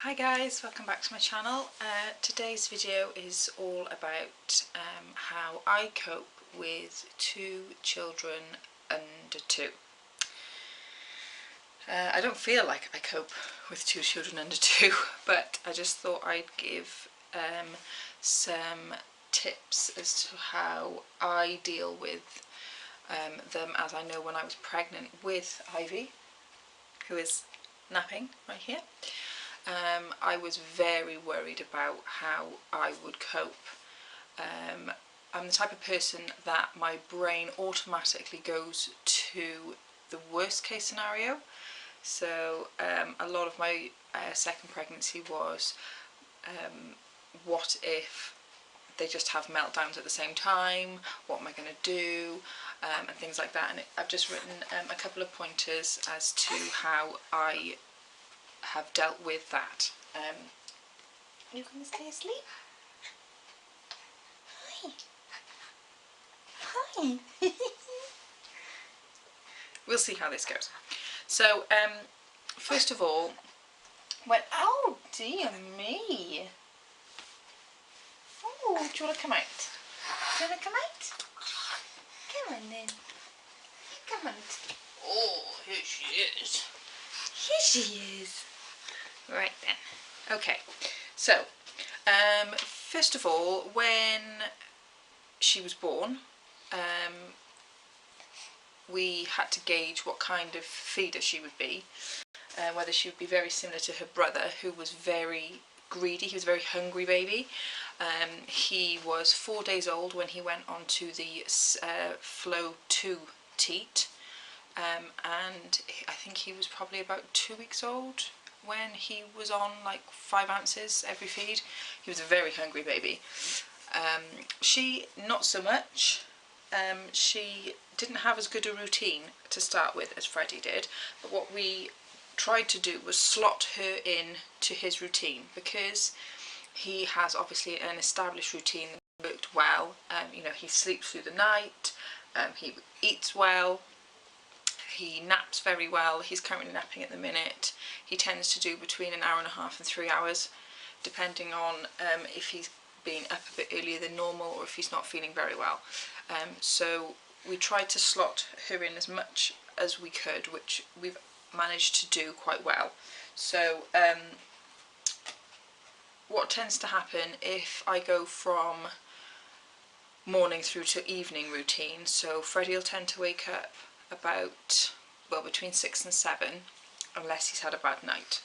Hi guys, welcome back to my channel. Today's video is all about how I cope with 2 children under 2. I don't feel like I cope with 2 children under 2, but I just thought I'd give some tips as to how I deal with them, as I know when I was pregnant with Ivy, who is napping right here. I was very worried about how I would cope. I'm the type of person that my brain automatically goes to the worst case scenario. So a lot of my second pregnancy was what if they just have meltdowns at the same time, what am I going to do, and things like that. And I've just written a couple of pointers as to how I have dealt with that. You gonna stay asleep? Hi. Hi. We'll see how this goes. So, first of all, oh dear me. Oh, do you want to come out? Do you want to come out? Come on then. Come on. Oh, here she is. Here she is. Right then. Okay. So, first of all, when she was born, we had to gauge what kind of feeder she would be, whether she would be very similar to her brother, who was very greedy. He was a very hungry baby. He was 4 days old when he went on to the Flow 2 teat, and I think he was probably about 2 weeks old when he was on like 5 ounces every feed. He was a very hungry baby. She not so much. She didn't have as good a routine to start with as Freddie did, but what we tried to do was slot her in to his routine, because he has obviously an established routine that worked well. You know, he sleeps through the night, he eats well, he naps very well. He's currently napping at the minute. He tends to do between an hour and a half and 3 hours, depending on if he's been up a bit earlier than normal or if he's not feeling very well. So we tried to slot her in as much as we could, which we've managed to do quite well. So what tends to happen if I go from morning through to evening routine, so Freddie will tend to wake up about, well, between 6 and 7, unless he's had a bad night.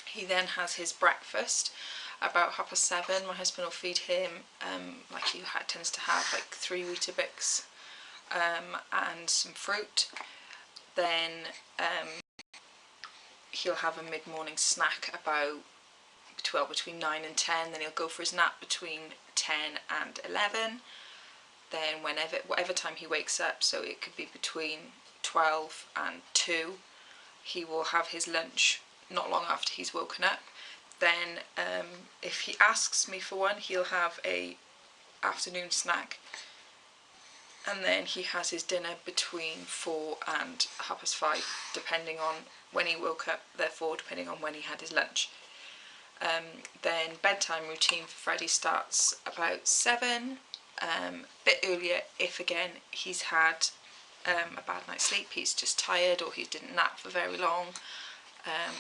He then has his breakfast about 7:30. My husband will feed him, like he tends to have, like 3 Weetabix and some fruit. Then he'll have a mid-morning snack about between 9 and 10. Then he'll go for his nap between 10 and 11. Then whatever time he wakes up, so it could be between 12 and 2, he will have his lunch not long after he's woken up. Then if he asks me for one, he'll have a afternoon snack, and then he has his dinner between 4 and 5:30, depending on when he woke up, therefore depending on when he had his lunch. Then bedtime routine for Freddie starts about 7, a bit earlier if again he's had a bad night's sleep, he's just tired, or he didn't nap for very long,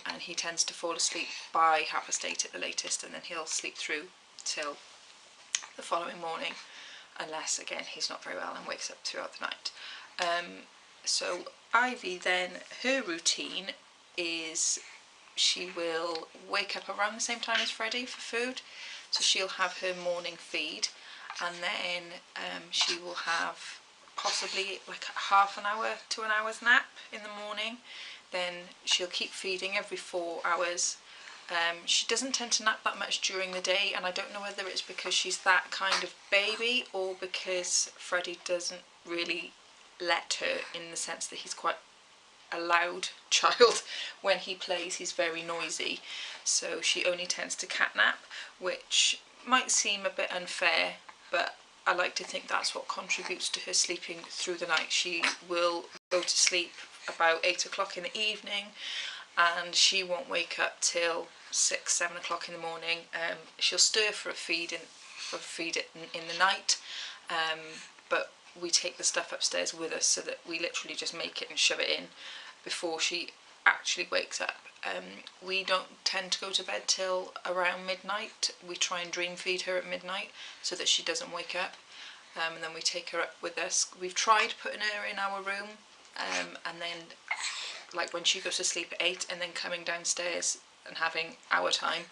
and he tends to fall asleep by 8:30 at the latest, and then he'll sleep through till the following morning, unless again he's not very well and wakes up throughout the night. So Ivy, then, her routine is she will wake up around the same time as Freddie for food, so she'll have her morning feed, and then she will have possibly like half an hour to an hour's nap in the morning. Then she'll keep feeding every 4 hours. She doesn't tend to nap that much during the day, and I don't know whether it's because she's that kind of baby or because Freddie doesn't really let her, in the sense that he's quite a loud child. When he plays, he's very noisy, so she only tends to catnap, which might seem a bit unfair, but I like to think that's what contributes to her sleeping through the night. She will go to sleep about 8 o'clock in the evening, and she won't wake up till 6, 7 o'clock in the morning. She'll stir for a feed it in the night, but we take the stuff upstairs with us so that we literally just make it and shove it in before she actually wakes up. We don't tend to go to bed till around midnight. We try and dream feed her at midnight so that she doesn't wake up, and then we take her up with us. We've tried putting her in our room, and then like when she goes to sleep at 8 and then coming downstairs and having our time,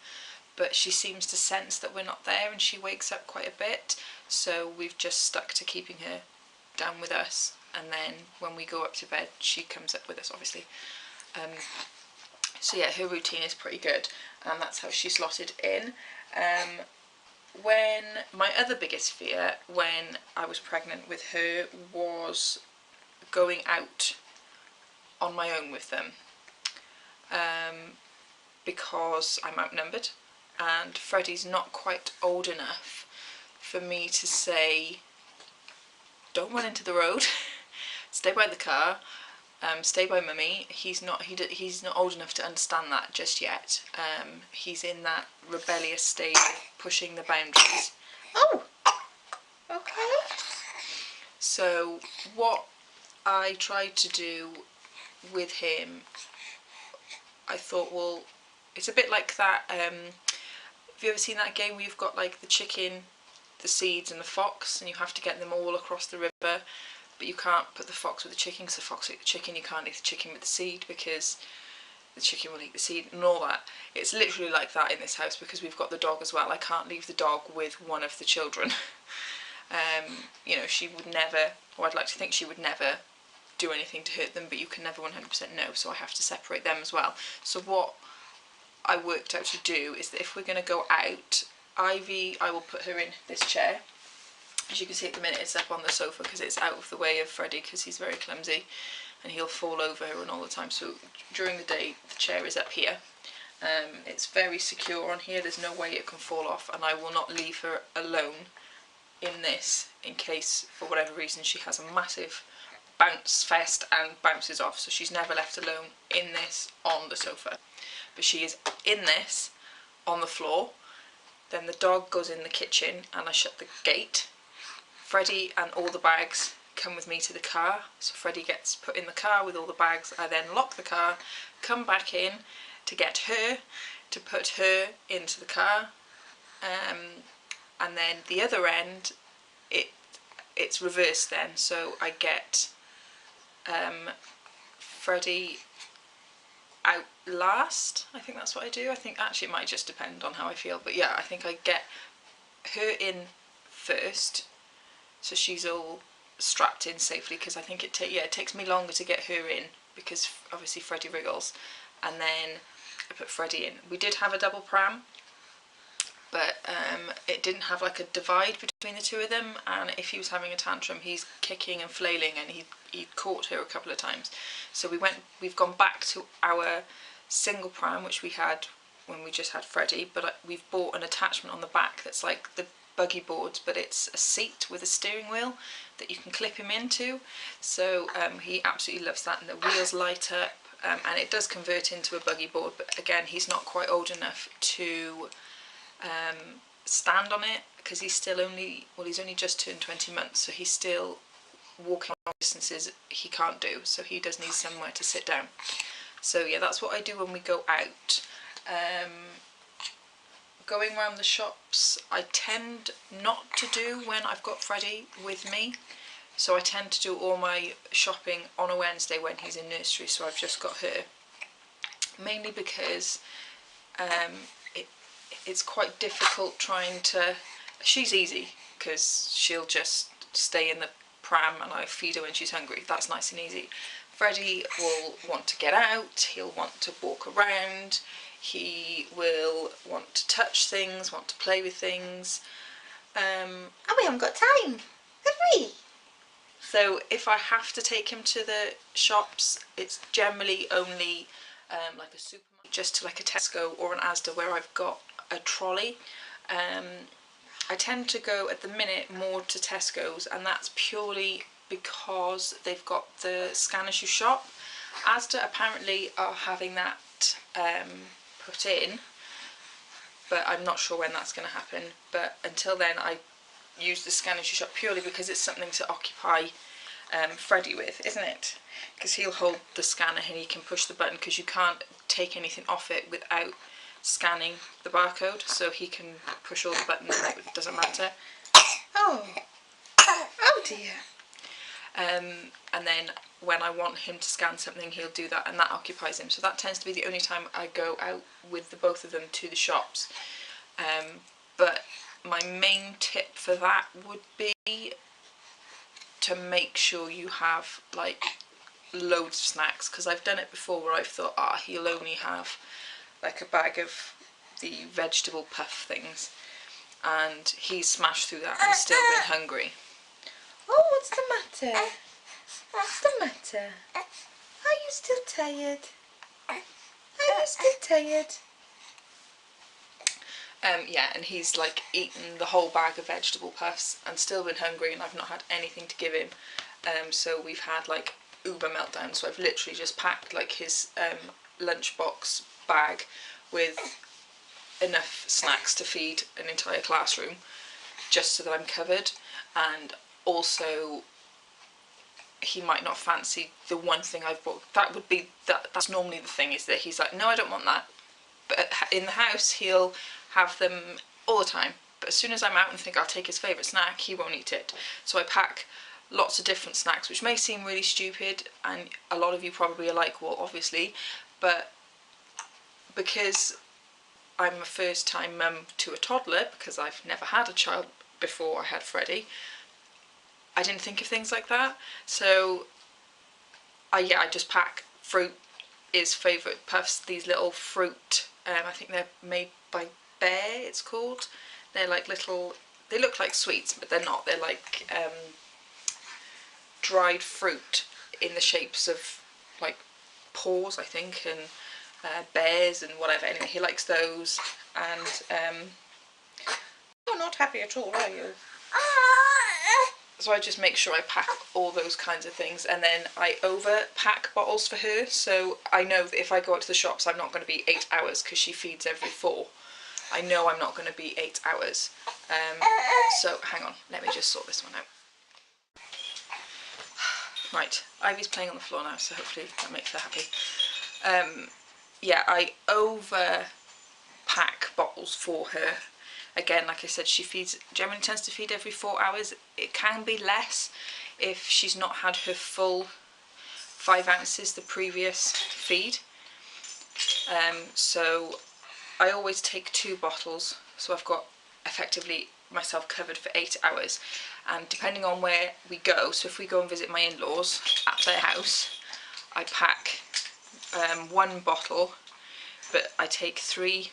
but she seems to sense that we're not there and she wakes up quite a bit, so we've just stuck to keeping her down with us, and then when we go up to bed she comes up with us, obviously. So yeah, her routine is pretty good, and that's how she slotted in. When my other biggest fear when I was pregnant with her was going out on my own with them, because I'm outnumbered and Freddie's not quite old enough for me to say, don't run into the road, stay by the car, stay by mummy. He's not old enough to understand that just yet. He's in that rebellious stage of pushing the boundaries. Oh, okay. So what I tried to do with him, I thought, well, it's a bit like that, have you ever seen that game where you've got like the chicken, the seeds and the fox, and you have to get them all across the river, but you can't put the fox with the chicken because the fox will eat the chicken, you can't eat the chicken with the seed because the chicken will eat the seed and all that. It's literally like that in this house because we've got the dog as well. I can't leave the dog with one of the children. You know, she would never, or I'd like to think she would never do anything to hurt them, but you can never 100% know, so I have to separate them as well. So what I worked out to do is that if we're going to go out, Ivy, I will put her in this chair. As you can see at the minute it's up on the sofa because it's out of the way of Freddie because he's very clumsy and he'll fall over her and all the time, so during the day the chair is up here. It's very secure on here, there's no way it can fall off, and I will not leave her alone in this in case for whatever reason she has a massive bounce fest and bounces off, so she's never left alone in this on the sofa, but she is in this on the floor. Then the dog goes in the kitchen and I shut the gate. Freddie and all the bags come with me to the car, so Freddie gets put in the car with all the bags. I then lock the car, come back in to get her, to put her into the car, and then the other end it's reversed then, so I get Freddie out last. I think that's what I do. I think actually it might just depend on how I feel, but yeah, I think I get her in first so she's all strapped in safely, because I think it takes me longer to get her in because obviously Freddie wriggles, and then I put Freddie in. We did have a double pram, but it didn't have like a divide between the two of them, and if he was having a tantrum he's kicking and flailing, and he caught her a couple of times. So we've gone back to our single pram which we had when we just had Freddie, but we've bought an attachment on the back that's like the buggy boards, but it's a seat with a steering wheel that you can clip him into, so he absolutely loves that, and the wheels light up, and it does convert into a buggy board, but again he's not quite old enough to stand on it because he's only just turned 20 months, so he's still walking long distances he can't do, so he does need somewhere to sit down. So yeah, that's what I do when we go out. Going around the shops I tend not to do when I've got Freddie with me, so I tend to do all my shopping on a Wednesday when he's in nursery, so I've just got her, mainly because it's quite difficult trying to, she's easy because she'll just stay in the pram and I feed her when she's hungry, that's nice and easy. Freddie will want to get out, he'll want to walk around, he will want to touch things, want to play with things, and we haven't got time, have we? So if I have to take him to the shops, it's generally only like a supermarket, just to like a Tesco or an Asda where I've got a trolley. I tend to go at the minute more to Tesco's, and that's purely because they've got the scan as you shop. Asda apparently are having that put in, but I'm not sure when that's going to happen. But until then, I use the scanning shop purely because it's something to occupy Freddie with, isn't it? Because he'll hold the scanner and he can push the button, because you can't take anything off it without scanning the barcode, so he can push all the buttons and it doesn't matter. Oh dear. And then when I want him to scan something, he'll do that, and that occupies him. So that tends to be the only time I go out with the both of them to the shops. But my main tip for that would be to make sure you have like loads of snacks, because I've done it before where I've thought, he'll only have like a bag of the vegetable puff things, and he's smashed through that and still been hungry. Oh, what's the matter? What's the matter? Are you still tired? Are you still tired? Yeah, and he's like eaten the whole bag of vegetable puffs and still been hungry, and I've not had anything to give him. So we've had like uber meltdown. So I've literally just packed like his lunchbox bag with enough snacks to feed an entire classroom, just so that I'm covered. And also, he might not fancy the one thing I've bought. That's normally the thing, is that he's like, no, I don't want that. But in the house, he'll have them all the time. But as soon as I'm out and think I'll take his favourite snack, he won't eat it. So I pack lots of different snacks, which may seem really stupid, and a lot of you probably are like, well, obviously, but because I'm a first time mum to a toddler, because I've never had a child before I had Freddie, I didn't think of things like that. So I just pack fruit, his favourite puffs, these little fruit, I think they're made by Bear, it's called. They're like little, they look like sweets, but they're not. They're like dried fruit in the shapes of like paws, I think, and bears and whatever. Anyway, he likes those, and you're not happy at all, are you? So I just make sure I pack all those kinds of things, and then I over pack bottles for her, so I know that if I go out to the shops I'm not going to be 8 hours, because she feeds every 4. I know I'm not going to be 8 hours. So hang on, let me just sort this one out. Right, Ivy's playing on the floor now, so hopefully that makes her happy. Yeah, I over pack bottles for her. Again, like I said, she generally tends to feed every 4 hours. It can be less if she's not had her full 5 ounces the previous feed. So I always take 2 bottles, so I've got effectively myself covered for 8 hours. And depending on where we go, so if we go and visit my in-laws at their house, I pack 1 bottle, but I take 3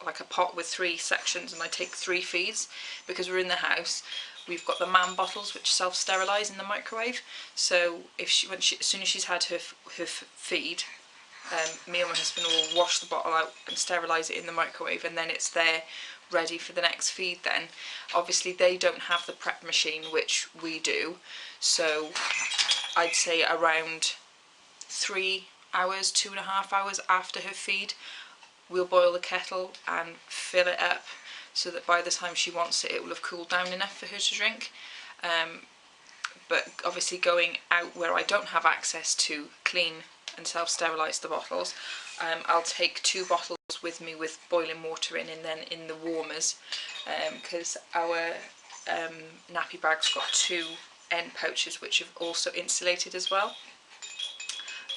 like a pot with 3 sections, and I take 3 feeds, because we're in the house. We've got the man bottles which self-sterilise in the microwave, so if as soon as she's had her feed, me and my husband will wash the bottle out and sterilise it in the microwave, and then it's there ready for the next feed. Then obviously they don't have the prep machine, which we do, so I'd say around 3 hours, 2.5 hours after her feed, we'll boil the kettle and fill it up, so that by the time she wants it, it will have cooled down enough for her to drink. But obviously going out where I don't have access to clean and self-sterilise the bottles, I'll take 2 bottles with me with boiling water in, and then in the warmers, because our nappy bag's got 2 end pouches which have also insulated as well.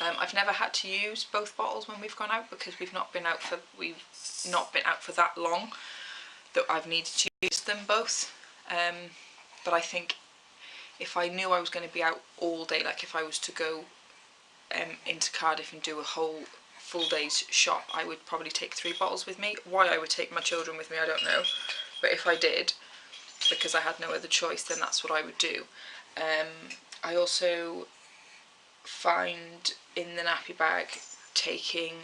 I've never had to use both bottles when we've gone out, because we've not been out for that long that I've needed to use them both. But I think if I knew I was going to be out all day, like if I was to go into Cardiff and do a whole full day's shop, I would probably take 3 bottles with me. Why I would take my children with me, I don't know, but if I did, because I had no other choice, then that's what I would do. I also find in the nappy bag taking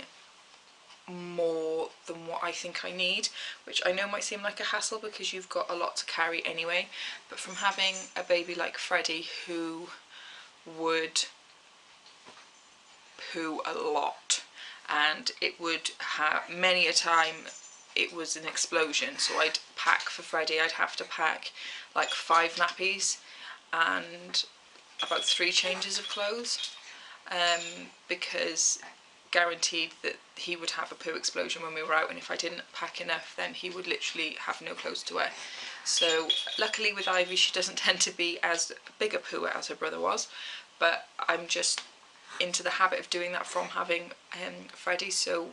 more than what I think I need, which I know might seem like a hassle because you've got a lot to carry anyway, but from having a baby like Freddie who would poo a lot and it would have many a time it was an explosion. So I'd pack for Freddie, I'd have to pack like 5 nappies and about 3 changes of clothes, because guaranteed that he would have a poo explosion when we were out, and if I didn't pack enough then he would literally have no clothes to wear. So luckily with Ivy she doesn't tend to be as big a pooer as her brother was, but I'm just into the habit of doing that from having Freddie. So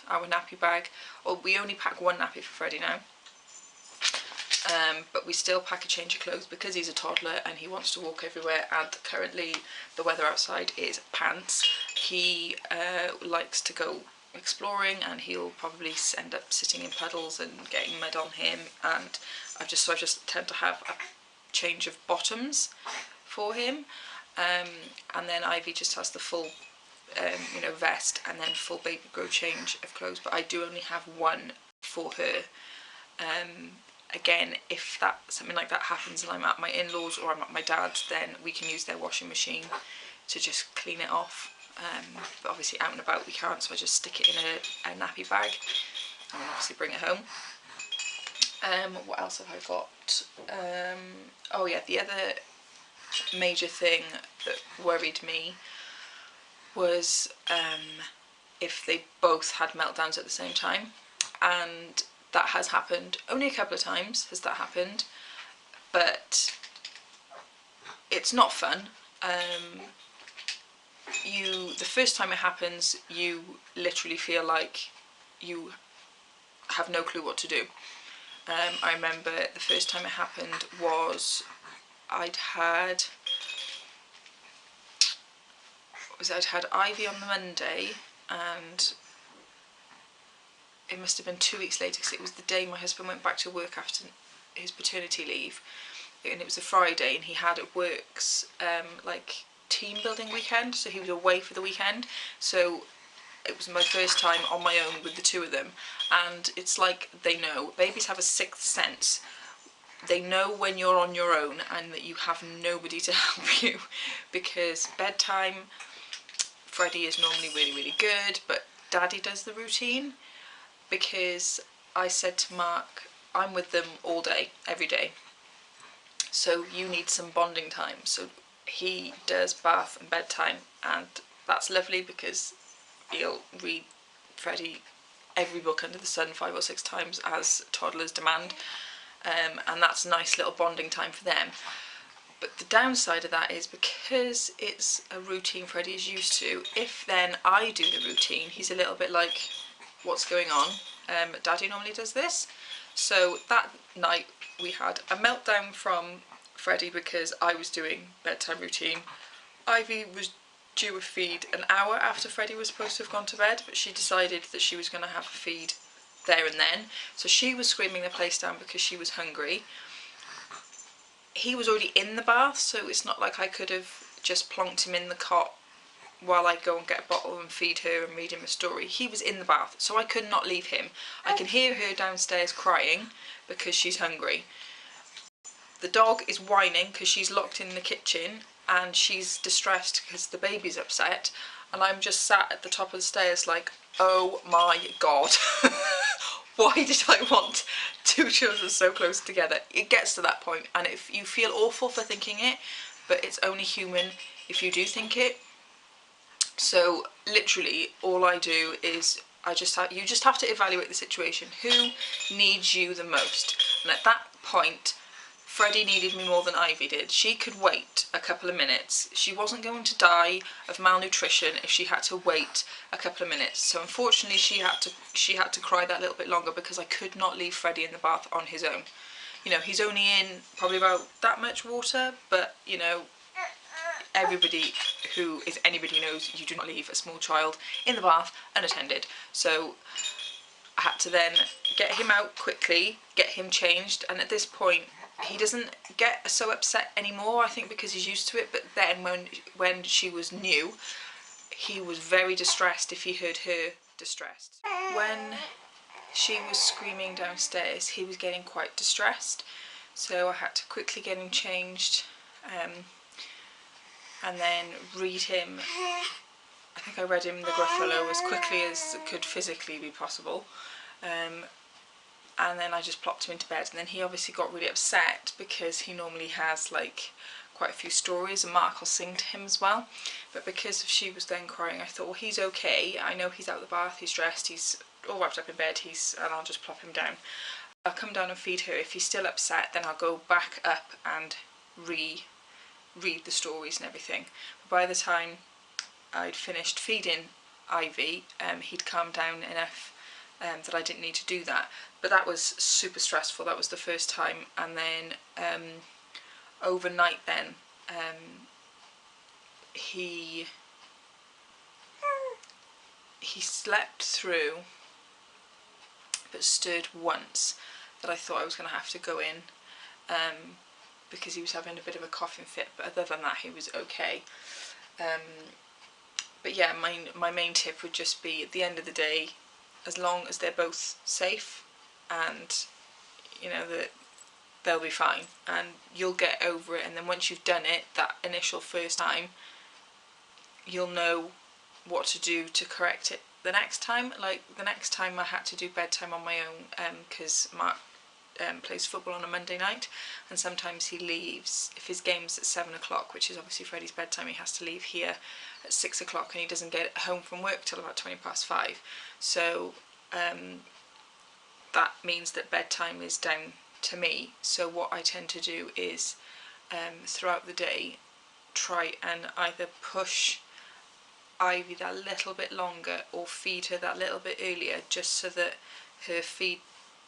our nappy bag, or we only pack 1 nappy for Freddie now, but we still pack a change of clothes because he's a toddler and he wants to walk everywhere, and currently the weather outside is pants. He likes to go exploring and he'll probably end up sitting in puddles and getting mud on him, and I just tend to have a change of bottoms for him, and then Ivy just has the full vest and then full baby grow change of clothes, but I do only have 1 for her. Again, if something like that happens and I'm at my in-laws or I'm at my dad's, then we can use their washing machine to just clean it off, but obviously out and about we can't, so I just stick it in a nappy bag and then obviously bring it home. What else have I got? Oh yeah, the other major thing that worried me was if they both had meltdowns at the same time, and that has happened. Only a couple of times has that happened, but it's not fun. The first time it happens, you literally feel like you have no clue what to do. I remember the first time it happened was I'd had Ivy on the Monday, and it must have been 2 weeks later because it was the day my husband went back to work after his paternity leave, and it was a Friday, and he had a works like team building weekend, so he was away for the weekend, so it was my first time on my own with the 2 of them. And it's like, they know, babies have a 6th sense. They know when you're on your own and that you have nobody to help you, because bedtime, Freddie is normally really, really good, but Daddy does the routine, because I said to Mark, I'm with them all day, every day, so you need some bonding time. So he does bath and bedtime, and that's lovely because he'll read Freddie every book under the sun 5 or 6 times as toddlers demand, and that's a nice little bonding time for them. But the downside of that is, because it's a routine Freddie is used to, if then I do the routine, he's a little bit like, what's going on? Daddy normally does this. So that night we had a meltdown from Freddie because I was doing bedtime routine. Ivy was due a feed an hour after Freddie was supposed to have gone to bed, but she decided that she was going to have a feed there and then, so she was screaming the place down because she was hungry. He was already in the bath, so it's not like I could have just plonked him in the cot while I go and get a bottle and feed her and read him a story. He was in the bath, so I could not leave him. I can hear her downstairs crying because she's hungry. The dog is whining because she's locked in the kitchen and she's distressed because the baby's upset, and I'm just sat at the top of the stairs like, oh my god. Why did I want 2 children so close together? It gets to that point, and if you feel awful for thinking it, but it's only human if you do think it. So literally all I do is you just have to evaluate the situation. Who needs you the most? And at that point, Freddie needed me more than Ivy did. She could wait a couple of minutes. She wasn't going to die of malnutrition if she had to wait a couple of minutes. So unfortunately she had to cry that little bit longer because I could not leave Freddie in the bath on his own. You know, he's only in probably about that much water, but you know, anybody knows you do not leave a small child in the bath unattended. So I had to then get him out quickly, get him changed, and at this point he doesn't get so upset anymore, I think because he's used to it, but then when she was new, he was very distressed if he heard her distressed. When she was screaming downstairs, he was getting quite distressed, so I had to quickly get him changed, and then read him I think I read him the Gruffalo as quickly as could physically be possible, and then I just plopped him into bed. And then he obviously got really upset because he normally has like quite a few stories, and Mark will sing to him as well, but because she was then crying, I thought, well, he's okay, I know he's out of the bath, he's dressed, he's all wrapped up in bed, and I'll just plop him down. I'll come down and feed her. If he's still upset, then I'll go back up and read the stories and everything. But by the time I'd finished feeding Ivy, he'd calmed down enough that I didn't need to do that. But that was super stressful. That was the first time. And then overnight then, he slept through but stirred once, that I thought I was going to have to go in because he was having a bit of a coughing fit, but other than that he was okay. But yeah, my main tip would just be, at the end of the day, as long as they're both safe and you know that they'll be fine, and you'll get over it. And then once you've done it that initial first time, you'll know what to do to correct it the next time. Like the next time I had to do bedtime on my own because Mark plays football on a Monday night, and sometimes he leaves, if his game's at 7 o'clock, which is obviously Freddie's bedtime, he has to leave here at 6 o'clock, and he doesn't get home from work till about 5:20. So that means that bedtime is down to me. So what I tend to do is throughout the day try and either push Ivy that little bit longer or feed her that little bit earlier, just so that her feed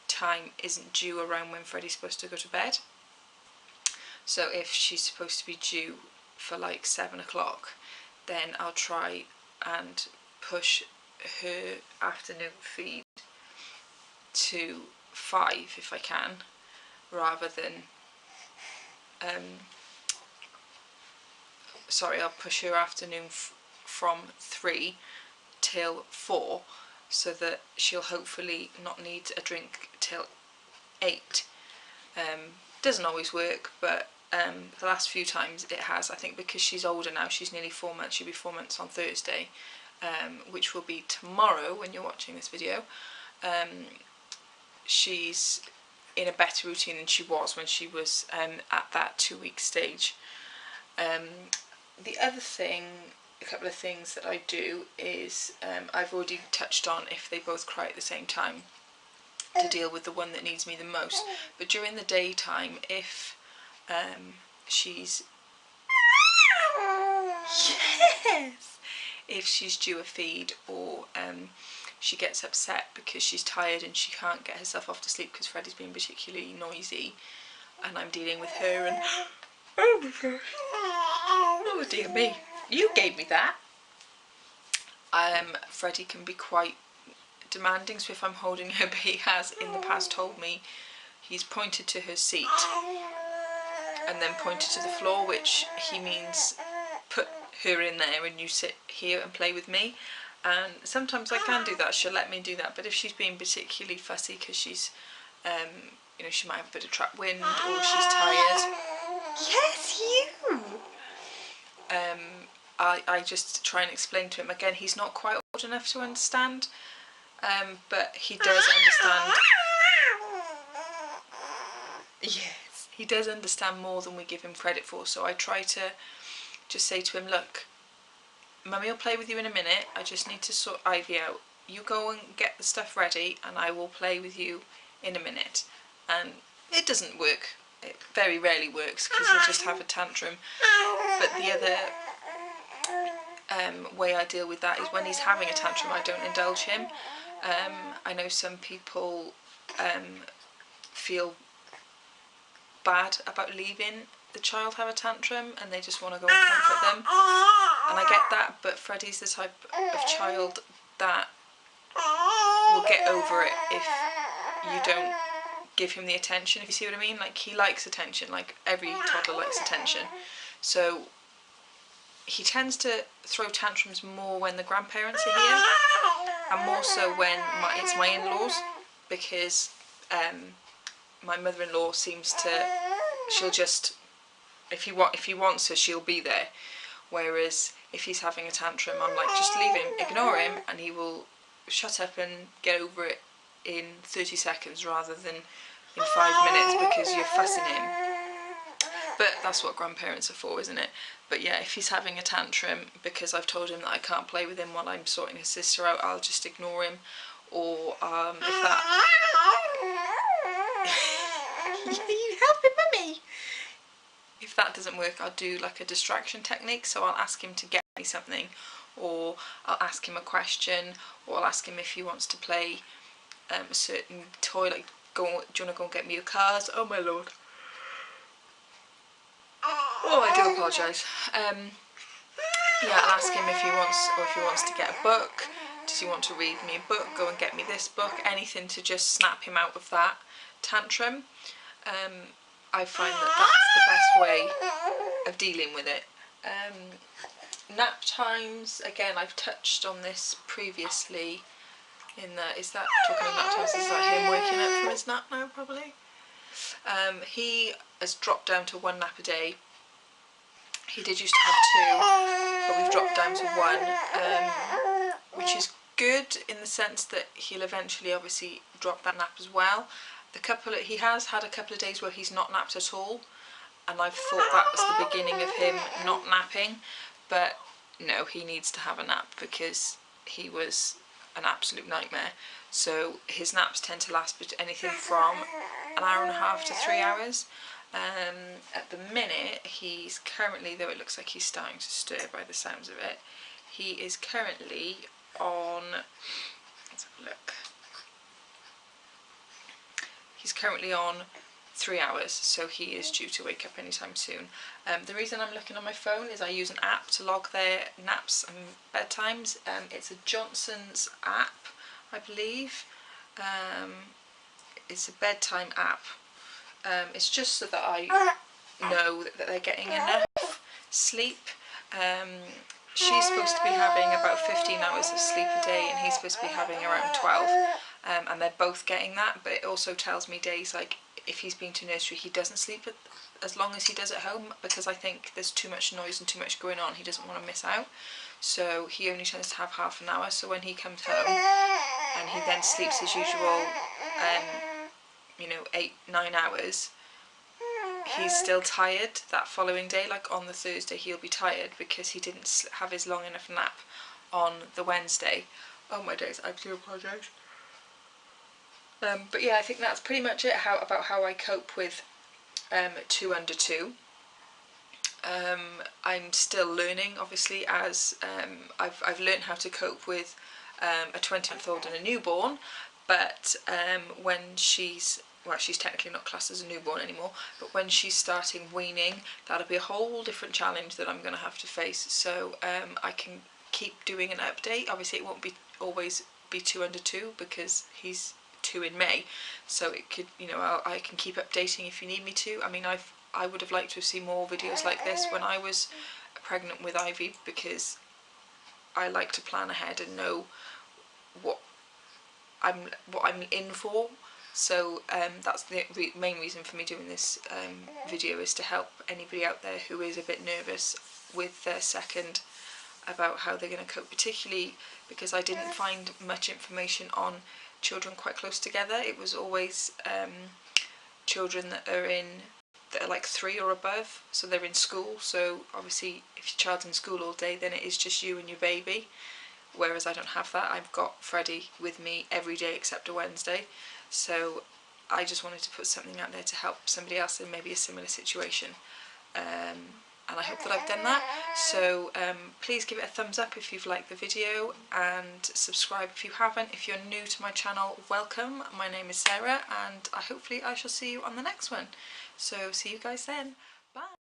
time isn't due around when Freddie's supposed to go to bed. So if she's supposed to be due for like 7 o'clock, then I'll try and push her afternoon feed to 5 if I can, rather than I'll push her afternoon from 3 till 4, so that she'll hopefully not need a drink till 8. Doesn't always work, but the last few times it has. I think because she's older now, she's nearly 4 months, she'll be 4 months on Thursday, which will be tomorrow when you're watching this video. She's in a better routine than she was when she was at that 2-week stage. The other thing, a couple of things that I do is, I've already touched on if they both cry at the same time, to deal with the one that needs me the most. But during the daytime, if she's yes, if she's due a feed, or she gets upset because she's tired and she can't get herself off to sleep because Freddie's been particularly noisy and I'm dealing with her, and oh my gosh, oh dear me, you gave me that. Freddie can be quite demanding, so if I'm holding her, but he has in the past told me he's pointed to her seat and then pointed to the floor, which he means put her in there and you sit here and play with me. And sometimes I can do that, she'll let me do that, but if she's being particularly fussy because she's you know, she might have a bit of trapped wind or she's tired. Yes, you! I just try and explain to him. Again, he's not quite old enough to understand, but he does understand. Yes, he does understand more than we give him credit for. So I try to just say to him, look, Mummy will play with you in a minute, I just need to sort Ivy out. You go and get the stuff ready and I will play with you in a minute. And it doesn't work. It very rarely works because he'll just have a tantrum. But the other way I deal with that is when he's having a tantrum, I don't indulge him. I know some people feel bad about leaving the child have a tantrum and they just want to go and comfort them, and I get that, but Freddie's the type of child that will get over it if you don't give him the attention, if you see what I mean. Like, he likes attention, like every toddler likes attention, so he tends to throw tantrums more when the grandparents are here, and more so when it's my in-laws, because my mother-in-law seems to, she'll just, if he wants her, she'll be there. whereas if he's having a tantrum, I'm like, just leave him, ignore him, and he will shut up and get over it in 30 seconds rather than in 5 minutes because you're fussing him. But that's what grandparents are for, isn't it? But yeah, if he's having a tantrum because I've told him that I can't play with him while I'm sorting his sister out, I'll just ignore him. Or if that... You helping mummy? If that doesn't work, I'll do like a distraction technique. So I'll ask him to get me something, or I'll ask him a question, or I'll ask him if he wants to play a certain toy, like, do you want to go and get me your cars? Oh my lord. Oh, I do apologise. Yeah, I'll ask him if he wants to get a book. Does he want to read me a book? Go and get me this book. Anything to just snap him out of that tantrum. I find that that's the best way of dealing with it. Nap times, again, I've touched on this previously. Is that talking about nap times? Is that him waking up from his nap now? Probably. He has dropped down to 1 nap a day. He did used to have 2, but we've dropped down to 1, which is good in the sense that he'll eventually obviously drop that nap as well. He has had a couple of days where he's not napped at all, and I've thought that was the beginning of him not napping, but no, he needs to have a nap because he was an absolute nightmare. So his naps tend to last anything from an hour and a half to 3 hours. At the minute, he's currently, though it looks like he's starting to stir by the sounds of it, he is currently on, let's have a look, he's currently on 3 hours, so he is due to wake up anytime soon. The reason I'm looking on my phone is I use an app to log their naps and bedtimes. It's a Johnson's app, I believe. It's a bedtime app. It's just so that I know that they're getting enough sleep. She's supposed to be having about 15 hours of sleep a day, and he's supposed to be having around 12. And they're both getting that, but it also tells me days like if he's been to nursery, he doesn't sleep as long as he does at home, because I think there's too much noise and too much going on. He doesn't want to miss out, so he only tends to have half an hour. So when he comes home and he then sleeps his usual 8-9 hours, he's still tired that following day. Like on the Thursday he'll be tired because he didn't have his long enough nap on the Wednesday. Oh my days, I do apologise. But yeah, I think that's pretty much it about how I cope with 2 under 2. I'm still learning, obviously, as I've learned how to cope with a 20-month-old and a newborn, but when she's technically not classed as a newborn anymore, but when she's starting weaning, that'll be a whole different challenge that I'm going to have to face. So I can keep doing an update. Obviously it won't always be 2 under 2 because he's 2 in May, so it could, I can keep updating if you need me to. I mean, I would have liked to have seen more videos like this when I was pregnant with Ivy, because I like to plan ahead and know what I'm in for. So that's the main reason for me doing this video, is to help anybody out there who is a bit nervous with their second about how they're going to cope, particularly because I didn't find much information on children quite close together. It was always children that are like 3 or above, so they're in school. So obviously if your child's in school all day, then it is just you and your baby, whereas I don't have that. I've got Freddie with me every day except a Wednesday. So I just wanted to put something out there to help somebody else in maybe a similar situation, and I hope that I've done that. So please give it a thumbs up if you've liked the video, and subscribe if you haven't. If you're new to my channel, welcome. My name is Sarah, and hopefully I shall see you on the next one. So see you guys then. Bye.